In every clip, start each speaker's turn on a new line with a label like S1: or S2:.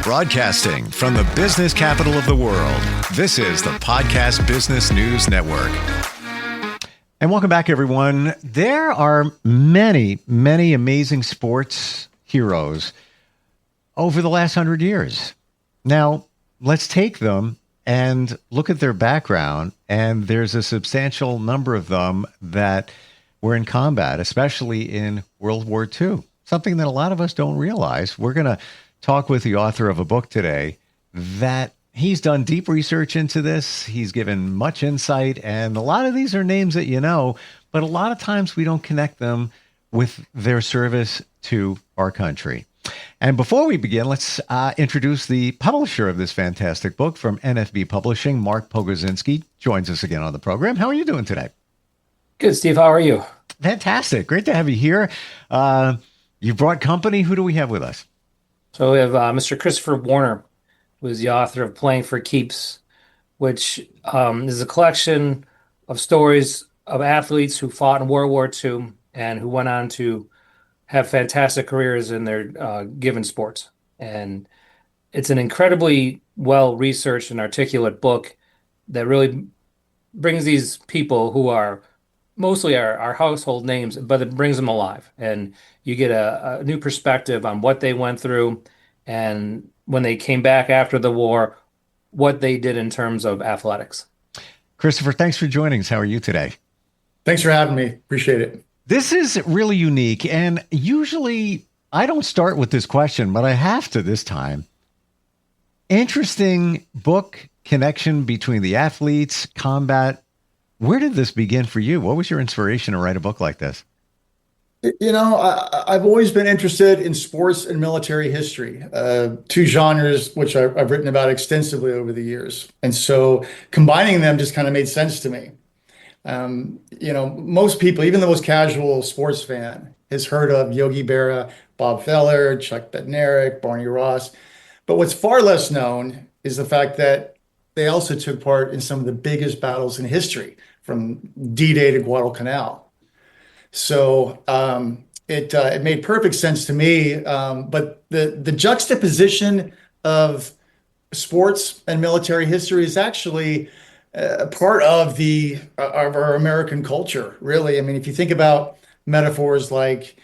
S1: Broadcasting from the business capital of the world, this is the Podcast Business News Network. And welcome back, everyone. There are many, many amazing sports heroes over the last 100 years. Now, let's take them and look at their background. And there's a substantial number of them that were in combat, especially in World War II. Something that a lot of us don't realize. We're going to talk with the author of a book today that he's done deep research into this. He's given much insight, and a lot of these are names that you know, but a lot of times we don't connect them with their service to our country. And before we begin, let's introduce the publisher of this fantastic book from NFB Publishing. Mark Pogodzinski joins us again on the program. How are you doing today?
S2: Good, Steve. How are you?
S1: Fantastic. Great to have you here. You brought company. Who do we have with us?
S2: So we have Mr. Christopher Warner, who is the author of Playing for Keeps, which is a collection of stories of athletes who fought in World War II and who went on to have fantastic careers in their given sports. And it's an incredibly well-researched and articulate book that really brings these people who are mostly our household names, but it brings them alive. And you get a new perspective on what they went through and when they came back after the war, what they did in terms of athletics.
S1: Christopher, thanks for joining us. How are you today?
S3: Thanks for having me. Appreciate it.
S1: This is really unique. And usually I don't start with this question, but I have to this time. Interesting book connection between the athletes, combat. Where did this begin for you? What was your inspiration to write a book like this?
S3: You know, I've always been interested in sports and military history, two genres which I've written about extensively over the years. And so combining them just kind of made sense to me. You know, most people, even the most casual sports fan, has heard of Yogi Berra, Bob Feller, Chuck Bednarik, Barney Ross. But what's far less known is the fact that they also took part in some of the biggest battles in history, from D-Day to Guadalcanal. So it made perfect sense to me. But the juxtaposition of sports and military history is actually part of our American culture, really. I mean, if you think about metaphors like,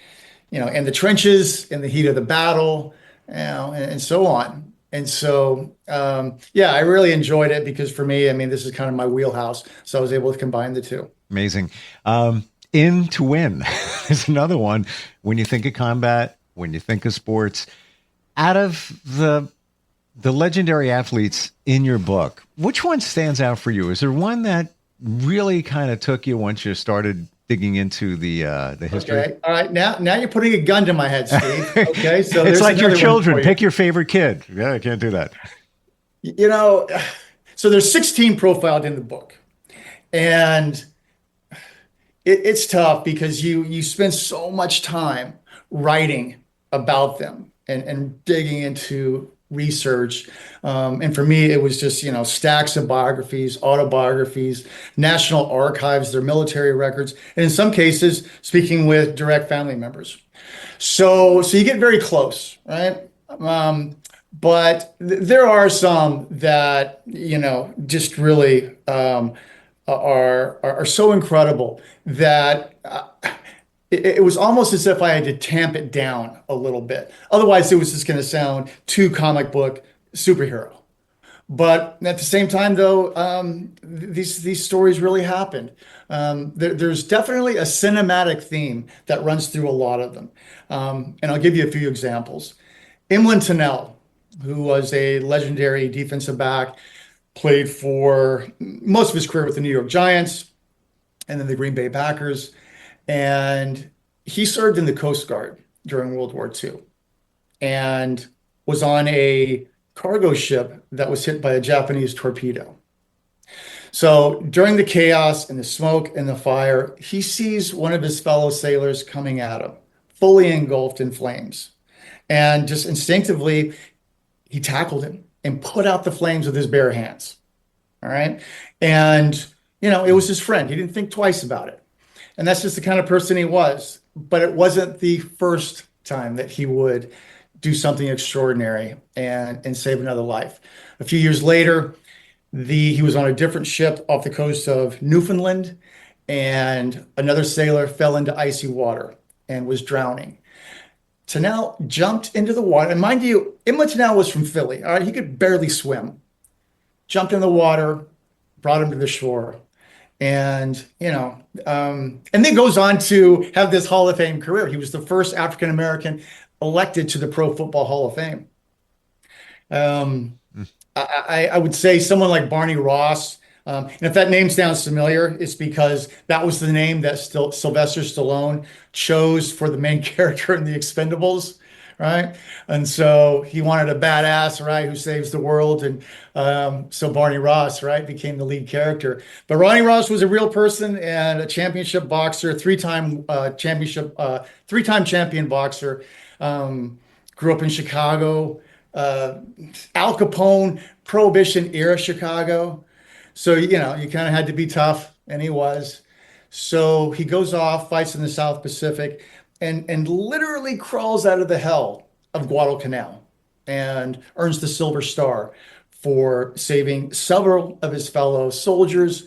S3: you know, in the trenches, in the heat of the battle, you know, and so on. And so, yeah, I really enjoyed it because for me, I mean, this is kind of my wheelhouse. So I was able to combine the two.
S1: Amazing. In to Win is another one. When you think of combat, when you think of sports, out of the legendary athletes in your book, which one stands out for you? Is there one that really kind of took you once you started digging into the history?
S3: Okay. All right. Now you're putting a gun to my head, Steve. Okay. So
S1: it's like your children. Pick your favorite kid. Yeah, I can't do that.
S3: You know, so there's 16 profiled in the book, and it's tough because you spend so much time writing about them and digging into research. And for me, it was just, you know, stacks of biographies, autobiographies, National Archives, their military records, and in some cases, speaking with direct family members. So you get very close, right? But there are some that, you know, just really are so incredible that it was almost as if I had to tamp it down a little bit. Otherwise, it was just going to sound too comic book superhero. But at the same time, though, these stories really happened. There's definitely a cinematic theme that runs through a lot of them. And I'll give you a few examples. Imlin Tunnell, who was a legendary defensive back, played for most of his career with the New York Giants and then the Green Bay Packers. And he served in the Coast Guard during World War II and was on a cargo ship that was hit by a Japanese torpedo. So during the chaos and the smoke and the fire, he sees one of his fellow sailors coming at him, fully engulfed in flames. And just instinctively, he tackled him and put out the flames with his bare hands. All right. And, you know, it was his friend. He didn't think twice about it. And that's just the kind of person he was. But it wasn't the first time that he would do something extraordinary and save another life. A few years later, he was on a different ship off the coast of Newfoundland, and another sailor fell into icy water and was drowning. Tennell jumped into the water, and mind you, Imla Tennell was from Philly. All right, he could barely swim. Jumped in the water, brought him to the shore, and and then goes on to have this Hall of Fame career. He was the first African American elected to the Pro Football Hall of Fame. I would say someone like Barney Ross. And if that name sounds familiar, it's because that was the name that Sylvester Stallone chose for the main character in The Expendables, right? And so he wanted a badass, right, who saves the world, and so Barney Ross, right, became the lead character. But Ronnie Ross was a real person and a championship boxer, three-time champion boxer. Grew up in Chicago, Al Capone, Prohibition era Chicago. So, you kind of had to be tough, and he was. So he goes off, fights in the South Pacific, and literally crawls out of the hell of Guadalcanal and earns the Silver Star for saving several of his fellow soldiers,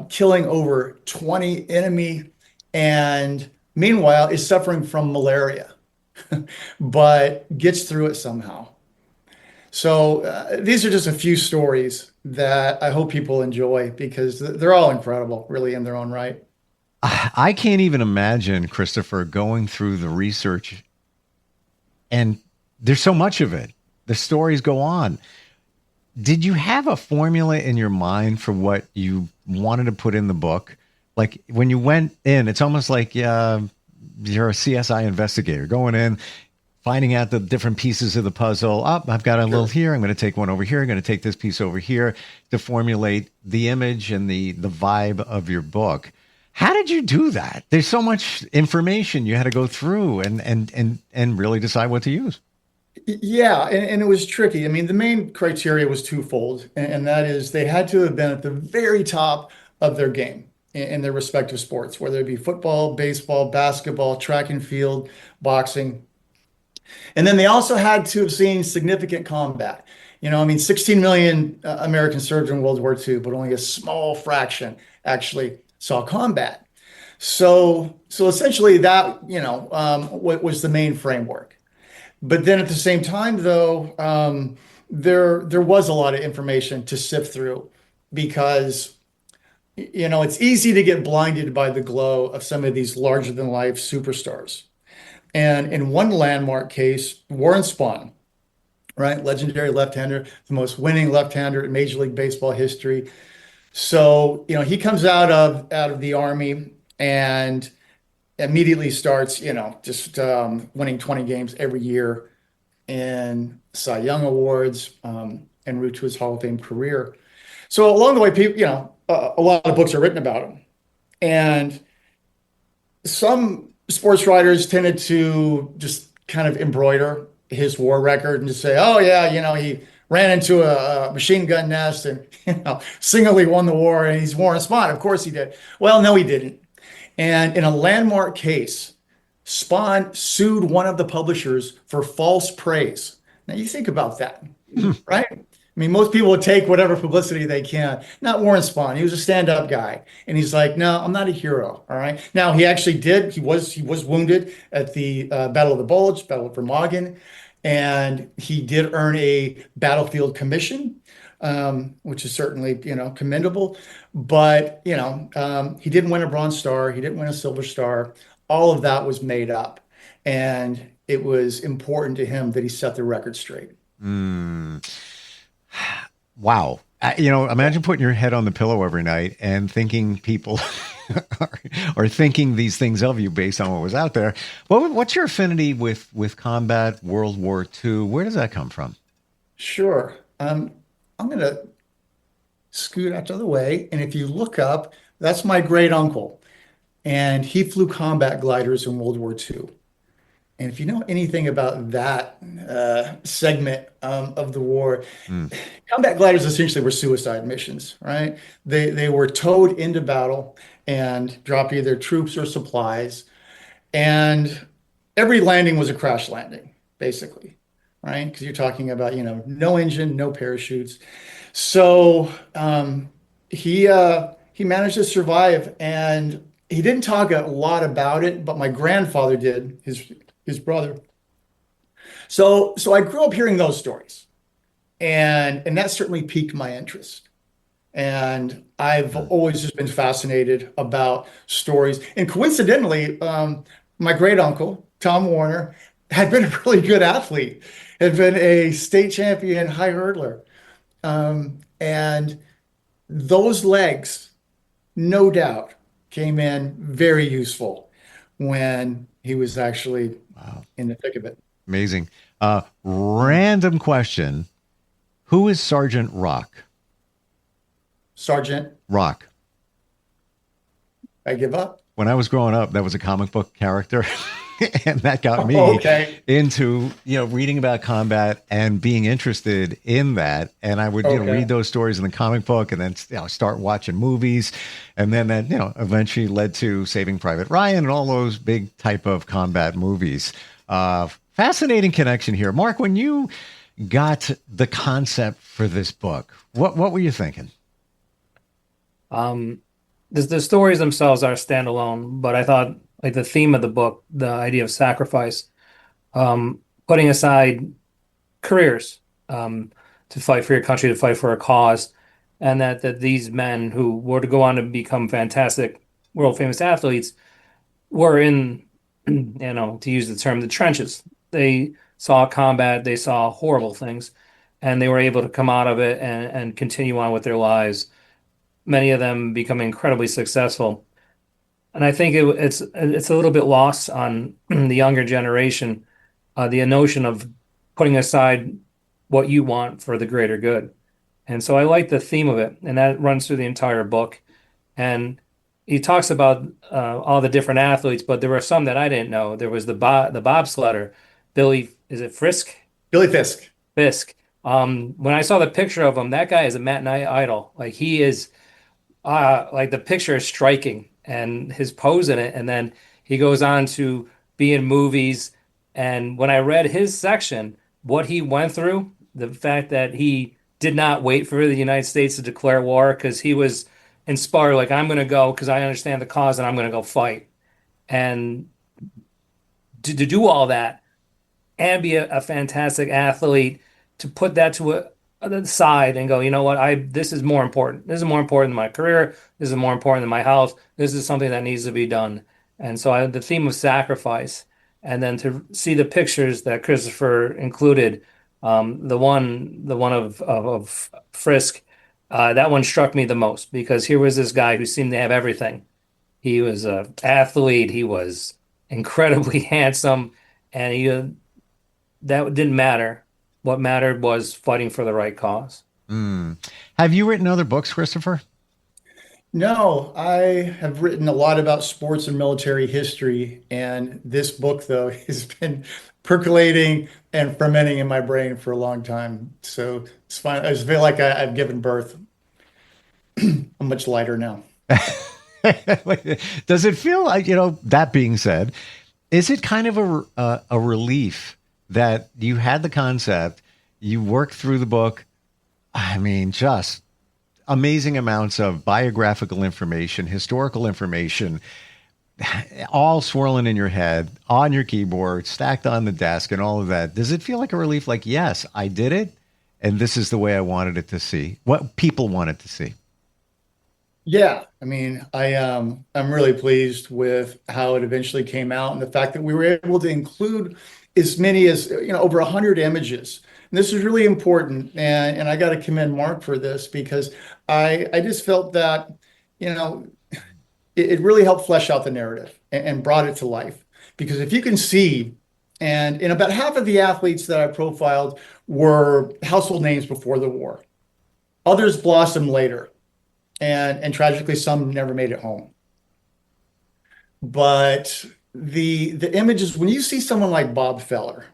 S3: killing over 20 enemy, and meanwhile is suffering from malaria, but gets through it somehow. So these are just a few stories that I hope people enjoy because they're all incredible, really, in their own right.
S1: I can't even imagine, Christopher, going through the research, and there's so much of it. The stories go on. Did you have a formula in your mind for what you wanted to put in the book? Like when you went in, it's almost like you're a CSI investigator going in, finding out the different pieces of the puzzle. Oh, I've got a little here. I'm going to take one over here. I'm going to take this piece over here to formulate the image and the vibe of your book. How did you do that? There's so much information you had to go through and really decide what to use.
S3: Yeah, and it was tricky. I mean, the main criteria was twofold, and that is they had to have been at the very top of their game in their respective sports, whether it be football, baseball, basketball, track and field, boxing. And then they also had to have seen significant combat. 16 million Americans served in World War II, but only a small fraction actually saw combat. So essentially that, what was the main framework. But then at the same time, though, there was a lot of information to sift through because, it's easy to get blinded by the glow of some of these larger than life superstars. And in one landmark case, Warren Spahn, right? Legendary left-hander, the most winning left-hander in Major League Baseball history. So, he comes out of the Army and immediately starts, just winning 20 games every year and Cy Young Awards, en route to his Hall of Fame career. So along the way, people, a lot of books are written about him. And some sports writers tended to just kind of embroider his war record and just say, oh, yeah, he ran into a machine gun nest and, singly won the war and he's Warren Spahn. Of course he did. Well, no, he didn't. And in a landmark case, Spahn sued one of the publishers for false praise. Now you think about that, right? I mean, most people would take whatever publicity they can. Not Warren Spahn. He was a stand-up guy. And he's like, no, I'm not a hero. All right. Now he actually did. He was wounded at the Battle of the Bulge, Battle of Vermeulen. And he did earn a battlefield commission, which is certainly, commendable. But, he didn't win a Bronze Star. He didn't win a Silver Star. All of that was made up. And it was important to him that he set the record straight.
S1: Wow. Imagine putting your head on the pillow every night and thinking people are thinking these things of you based on what was out there. What's your affinity with combat, World War II? Where does that come from?
S3: Sure. I'm going to scoot out of the way. And if you look up, that's my great uncle. And he flew combat gliders in World War II. And if you know anything about that segment of the war, combat gliders essentially were suicide missions, right? They were towed into battle and dropped either troops or supplies. And every landing was a crash landing, basically. right? Because you're talking about, no engine, no parachutes. So he managed to survive, and he didn't talk a lot about it, but my grandfather did, his brother. So I grew up hearing those stories, and that certainly piqued my interest. And I've
S1: Mm.
S3: always just been fascinated about stories. And coincidentally, my great uncle, Tom Warner, had been a really good athlete, had been a state champion high hurdler. And those legs, no doubt, came in very useful when he was actually
S1: Wow.
S3: in the thick of it.
S1: Amazing. Random question. Who is Sergeant Rock?
S3: Sergeant,
S1: Rock.
S3: I give up.
S1: When I was growing up, that was a comic book character. And that got me
S3: Oh, okay.
S1: into, reading about combat and being interested in that. And I would,
S3: Okay.
S1: read those stories in the comic book and then, start watching movies. And then that, eventually led to Saving Private Ryan and all those big type of combat movies. Fascinating connection here. Mark, when you got the concept for this book, what were you thinking?
S2: The stories themselves are standalone, but I thought like the theme of the book, the idea of sacrifice, putting aside careers, to fight for your country, to fight for a cause, and that these men who were to go on to become fantastic, world famous athletes were in, to use the term, the trenches. They saw combat, they saw horrible things, and they were able to come out of it and continue on with their lives. Many of them become incredibly successful. And I think it's a little bit lost on the younger generation, the notion of putting aside what you want for the greater good. And so I like the theme of it, and that runs through the entire book. And he talks about all the different athletes, but there were some that I didn't know. There was the bobsledder, Billy, is it Frisk?
S3: Billy Fisk.
S2: Fisk. When I saw the picture of him, that guy is a Matt Knight idol. Like he is like the picture is striking and his pose in it. And then he goes on to be in movies. And when I read his section, what he went through, the fact that he did not wait for the United States to declare war because he was inspired, like, I'm going to go because I understand the cause and I'm going to go fight. And to do all that and be a fantastic athlete, to put that to the side and go, you know what, this is more important. This is more important than my career. This is more important than my house. This is something that needs to be done. And so the theme of sacrifice, and then to see the pictures that Christopher included, the one of Frisk, that one struck me the most because here was this guy who seemed to have everything. He was an athlete. He was incredibly handsome, and that didn't matter. What mattered was fighting for the right cause.
S1: Mm. Have you written other books, Christopher?
S3: No, I have written a lot about sports and military history, and this book, though, has been percolating and fermenting in my brain for a long time. So it's fine. I just feel like I've given birth. I'm much lighter now.
S1: Does it feel like, that being said, is it kind of a relief that you had the concept, you worked through the book? I mean, just amazing amounts of biographical information, historical information, all swirling in your head, on your keyboard, stacked on the desk, and all of that. Does it feel like a relief? Like, yes, I did it, and this is the way I wanted it to see, what people wanted to see.
S3: Yeah, I mean, I'm really pleased with how it eventually came out and the fact that we were able to include as many as over 100 images. And this is really important, and I got to commend Mark for this because I just felt that it really helped flesh out the narrative and brought it to life. Because if you can see, and in about half of the athletes that I profiled were household names before the war. Others blossomed later. And tragically, some never made it home. But the images, when you see someone like Bob Feller,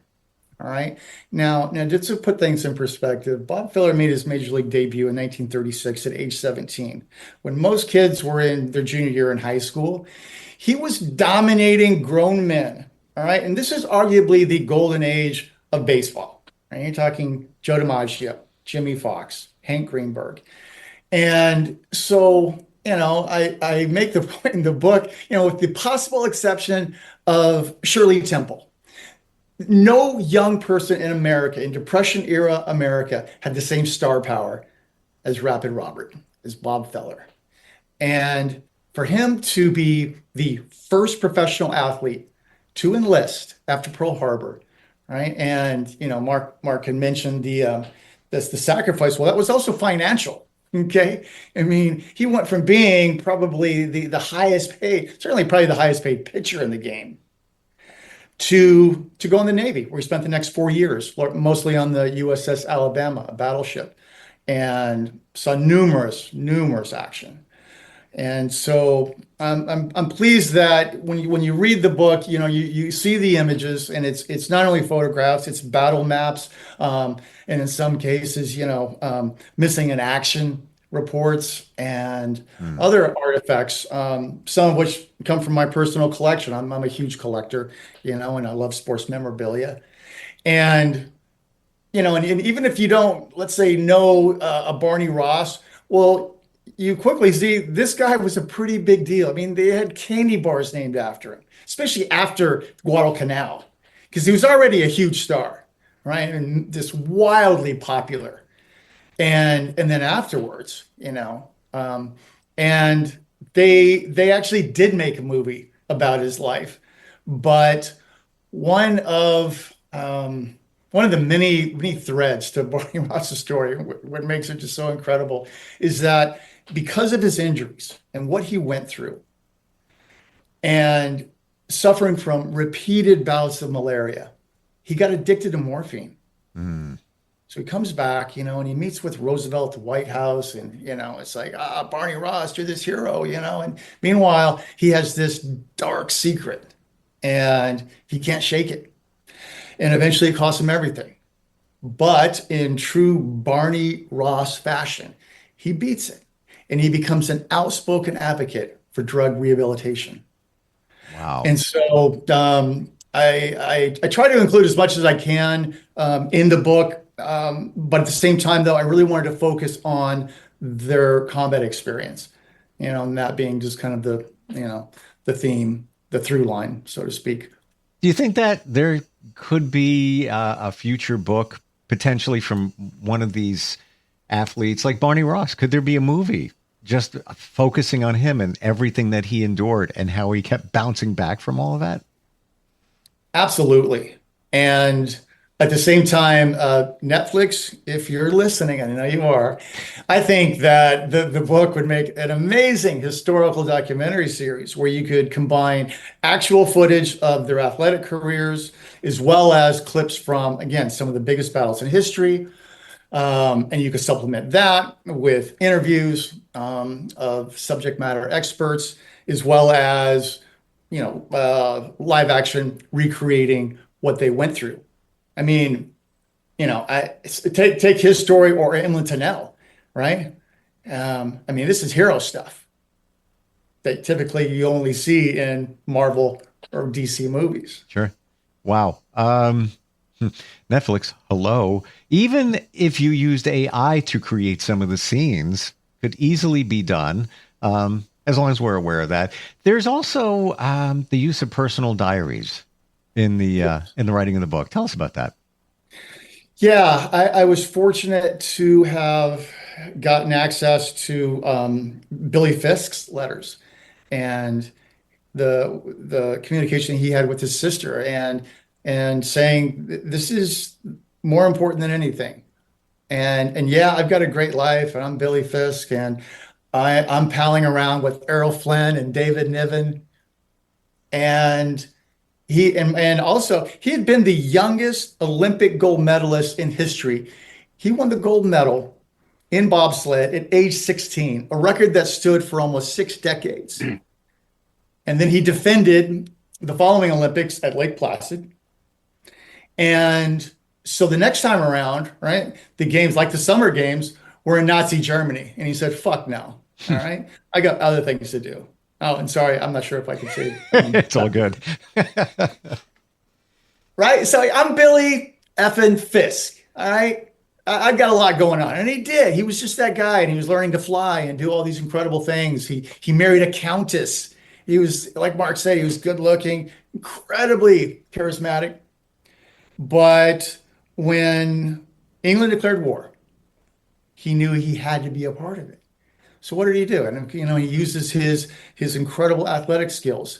S3: all right, now just to put things in perspective, Bob Feller made his major league debut in 1936 at age 17. When most kids were in their junior year in high school, he was dominating grown men. All right, and this is arguably the golden age of baseball. Right? You're talking Joe DiMaggio, Jimmy Fox, Hank Greenberg. And so, I make the point in the book, with the possible exception of Shirley Temple, no young person in America, in Depression era America, had the same star power as Rapid Robert, as Bob Feller. And for him to be the first professional athlete to enlist after Pearl Harbor, right? And Mark had mentioned the sacrifice. Well, that was also financial. Okay. I mean, he went from being probably the highest paid, certainly probably the highest paid pitcher in the game, to go in the Navy, where he spent the next 4 years, mostly on the USS Alabama, a battleship, and saw numerous action. And so I'm pleased that when you read the book, you see the images, and it's not only photographs, it's battle maps, and in some cases, missing in action reports and other artifacts, some of which come from my personal collection. I'm a huge collector, and I love sports memorabilia. And and even if you don't, let's say, know a Barney Ross, well, you quickly see this guy was a pretty big deal. I mean, they had candy bars named after him, especially after Guadalcanal, because he was already a huge star, right? And just wildly popular. And then afterwards, and they actually did make a movie about his life, but one of the many threads to Barney Ross's story, what makes it just so incredible, is that because of his injuries and what he went through, and suffering from repeated bouts of malaria, he got addicted to morphine. So he comes back, and he meets with Roosevelt at the White House, and it's like, Barney Ross, you're this hero, and meanwhile he has this dark secret, and he can't shake it, and eventually it costs him everything. But in true Barney Ross fashion, he beats it, and he becomes an outspoken advocate for drug rehabilitation.
S1: Wow.
S3: And so I try to include as much as I can in the book, but at the same time, though, I really wanted to focus on their combat experience, and that being just kind of the theme, the through line, so to speak.
S1: Do you think that there could be a future book potentially from one of these athletes like Barney Ross? Could there be a movie just focusing on him and everything that he endured and how he kept bouncing back from all of that?
S3: Absolutely. And at the same time, Netflix, if you're listening, and I know you are, I think that the book would make an amazing historical documentary series where you could combine actual footage of their athletic careers as well as clips from, again, some of the biggest battles in history. And you could supplement that with interviews of subject matter experts, as well as, live action recreating what they went through. I mean, take his story or Emily Tunnell, right? I mean, this is hero stuff that typically you only see in Marvel or DC movies.
S1: Sure. Wow. Netflix, hello. Even if you used AI to create some of the scenes, could easily be done, as long as we're aware of that. There's also the use of personal diaries in the writing of the book. Tell us about that.
S3: Yeah, I was fortunate to have gotten access to Billy Fisk's letters and the communication he had with his sister, and saying this is more important than anything. And yeah, I've got a great life, and I'm Billy Fisk, and I'm palling around with Errol Flynn and David Niven, and also he had been the youngest Olympic gold medalist in history. He won the gold medal in bobsled at age 16, a record that stood for almost 6 decades. And then he defended the following Olympics at Lake Placid. And so the next time around, right, the games, like the Summer Games, were in Nazi Germany. And he said, fuck no. All right. I got other things to do. Oh, and sorry, I'm not sure if I can say
S1: it's all good.
S3: Right. So I'm Billy effing Fisk. All right. I've got a lot going on. And he did. He was just that guy, and he was learning to fly and do all these incredible things. He married a countess. He was, like Mark said, he was good looking, incredibly charismatic. But when England declared war, he knew he had to be a part of it. So what did he do? And he uses his incredible athletic skills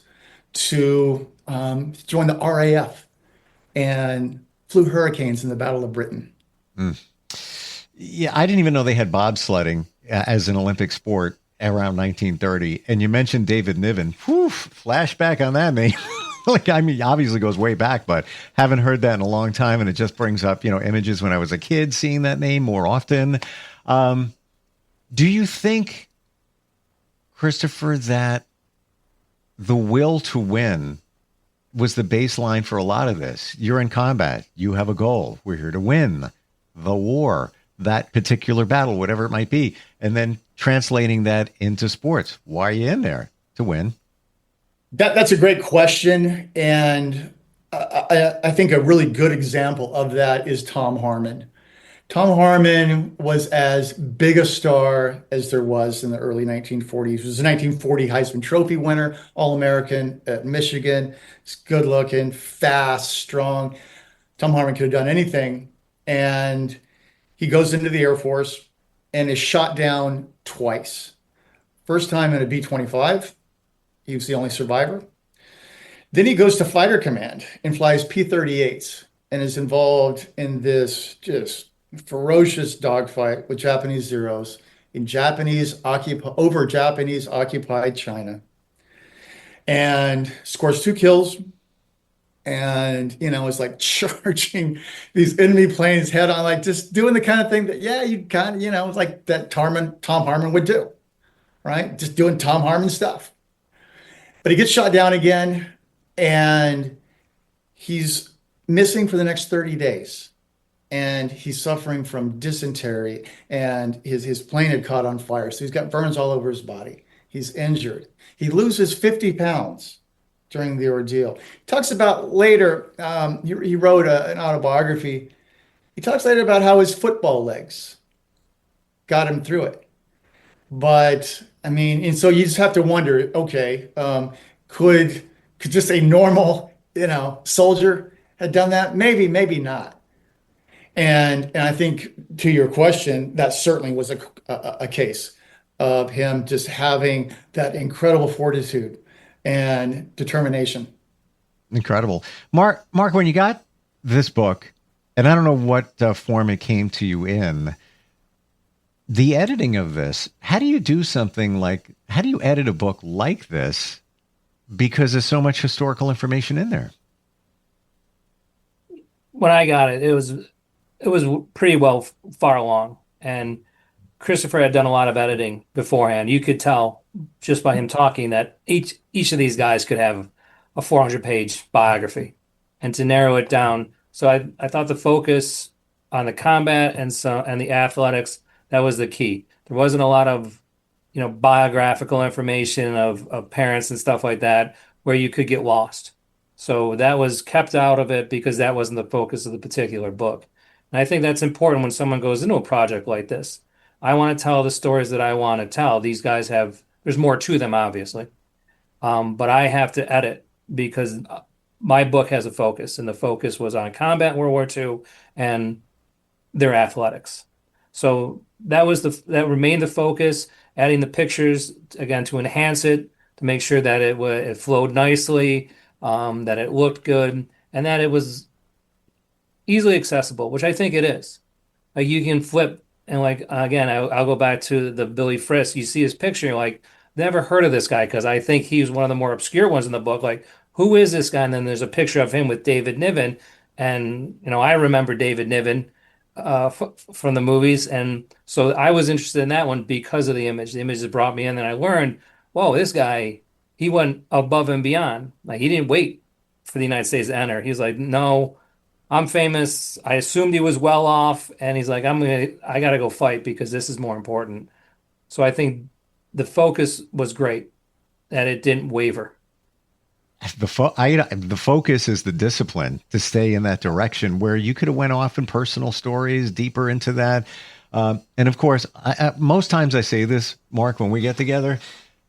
S3: to join the RAF and flew Hurricanes in the Battle of Britain.
S1: Mm. Yeah, I didn't even know they had bobsledding as an Olympic sport around 1930. And you mentioned David Niven. Whew, flashback on that name. Like, I mean, obviously goes way back, but haven't heard that in a long time. And it just brings up, images when I was a kid seeing that name more often. Do you think, Christopher, that the will to win was the baseline for a lot of this? You're in combat. You have a goal. We're here to win the war, that particular battle, whatever it might be. And then translating that into sports. Why are you in there? To win.
S3: That's a great question. And I think a really good example of that is Tom Harmon. Tom Harmon was as big a star as there was in the early 1940s. He was a 1940 Heisman Trophy winner, All-American at Michigan. He's good looking, fast, strong. Tom Harmon could have done anything. And he goes into the Air Force and is shot down twice. First time in a B-25. He was the only survivor. Then he goes to Fighter Command and flies P-38s and is involved in this just ferocious dogfight with Japanese Zeros in over Japanese occupied China, and scores 2 kills. And it's like charging these enemy planes head on, like just doing the kind of thing that you kind of like that Tom Harmon would do, right? Just doing Tom Harmon stuff. But he gets shot down again, and he's missing for the next 30 days. And he's suffering from dysentery, and his plane had caught on fire. So he's got burns all over his body. He's injured. He loses 50 pounds during the ordeal. He talks about later, he wrote an autobiography. He talks later about how his football legs got him through it. But I mean, and so you just have to wonder, okay, could just a normal, soldier have done that? Maybe, maybe not. And I think, to your question, that certainly was a case of him just having that incredible fortitude and determination.
S1: Incredible. Mark, when you got this book, and I don't know what form it came to you in, the editing of this, how do you edit a book like this? Because there's so much historical information in there.
S2: When I got it, it was pretty far along, and Christopher had done a lot of editing beforehand. You could tell just by him talking that each of these guys could have a 400-page biography, and to narrow it down. So I thought the focus on the combat and the athletics, that was the key. There wasn't a lot of biographical information of parents and stuff like that where you could get lost. So that was kept out of it because that wasn't the focus of the particular book. And I think that's important when someone goes into a project like this. I want to tell the stories that I want to tell. These guys there's more to them, obviously. But I have to edit because my book has a focus, and the focus was on combat in World War II and their athletics. So that remained the focus, adding the pictures, again, to enhance it, to make sure that it flowed nicely, that it looked good, and that it was easily accessible, which I think it is. Like, you can flip and, like, again, I'll go back to the Billy Frisk. You see his picture, you're like, never heard of this guy, because I think he's one of the more obscure ones in the book. Like, who is this guy? And then there's a picture of him with David Niven, and I remember David Niven from the movies, and so I was interested in that one because of the image. The image that brought me in, and I learned, whoa, this guy, he went above and beyond. Like, he didn't wait for the United States to enter. He's like, no, I'm famous. I assumed he was well off, and he's like, I gotta go fight because this is more important. So I think the focus was great, that it didn't waver.
S1: the focus is the discipline to stay in that direction where you could have went off in personal stories deeper into that. And of course, most times I say this, Mark, when we get together,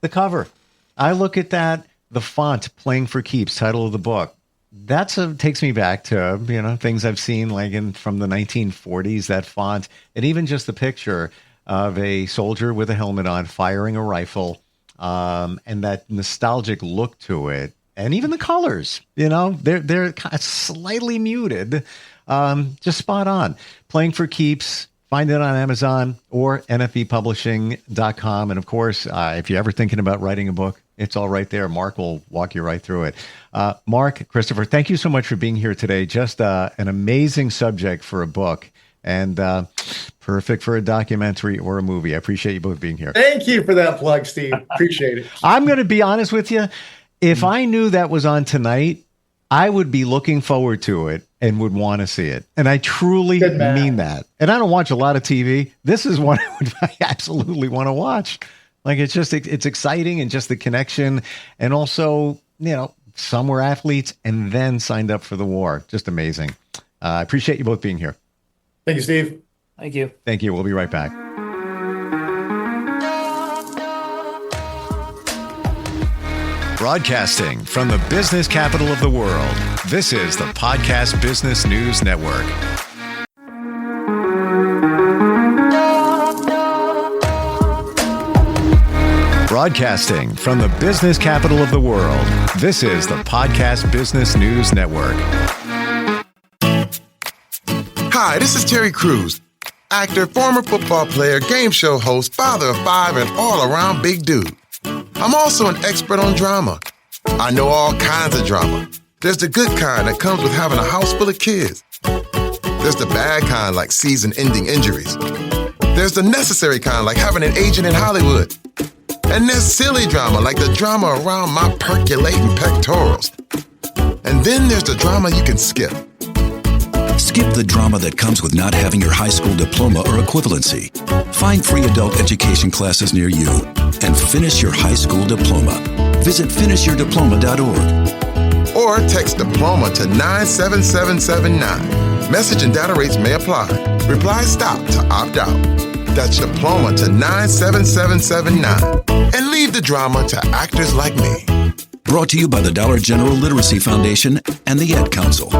S1: the cover. I look at that, the font, Playing for Keeps, title of the book. Takes me back to, things I've seen from the 1940s, that font, and even just the picture of a soldier with a helmet on firing a rifle, and that nostalgic look to it. And even the colors, they're kind of slightly muted, just spot on. Playing for Keeps. Find it on Amazon or nfbpublishing.com. And of course, if you're ever thinking about writing a book, it's all right there. Mark will walk you right through it. Mark, Christopher, thank you so much for being here today. Just an amazing subject for a book, and perfect for a documentary or a movie. I appreciate you both being here.
S3: Thank you for that plug, Steve. Appreciate it.
S1: I'm going to be honest with you. If I knew that was on tonight, I would be looking forward to it and would want to see it. And I truly mean that. And I don't watch a lot of TV. This is one I absolutely want to watch. It's exciting, and just the connection. And also, some were athletes and then signed up for the war. Just amazing. I appreciate you both being here.
S3: Thank you, Steve.
S2: Thank you.
S1: Thank you. We'll be right back. Broadcasting from the business capital of the world, this is the Podcast Business News Network. Broadcasting from the business capital of the world, this is the Podcast Business News Network.
S4: Hi, this is Terry Crews, actor, former football player, game show host, father of 5, and all-around big dude. I'm also an expert on drama. I know all kinds of drama. There's the good kind that comes with having a house full of kids. There's the bad kind, like season-ending injuries. There's the necessary kind, like having an agent in Hollywood. And there's silly drama, like the drama around my percolating pectorals. And then there's the drama you can skip.
S5: Skip the drama that comes with not having your high school diploma or equivalency. Find free adult education classes near you and finish your high school diploma. Visit finishyourdiploma.org.
S4: Or text diploma to 97779. Message and data rates may apply. Reply STOP to opt out. That's diploma to 97779. And leave the drama to actors like me.
S5: Brought to you by the Dollar General Literacy Foundation and the Ad Council.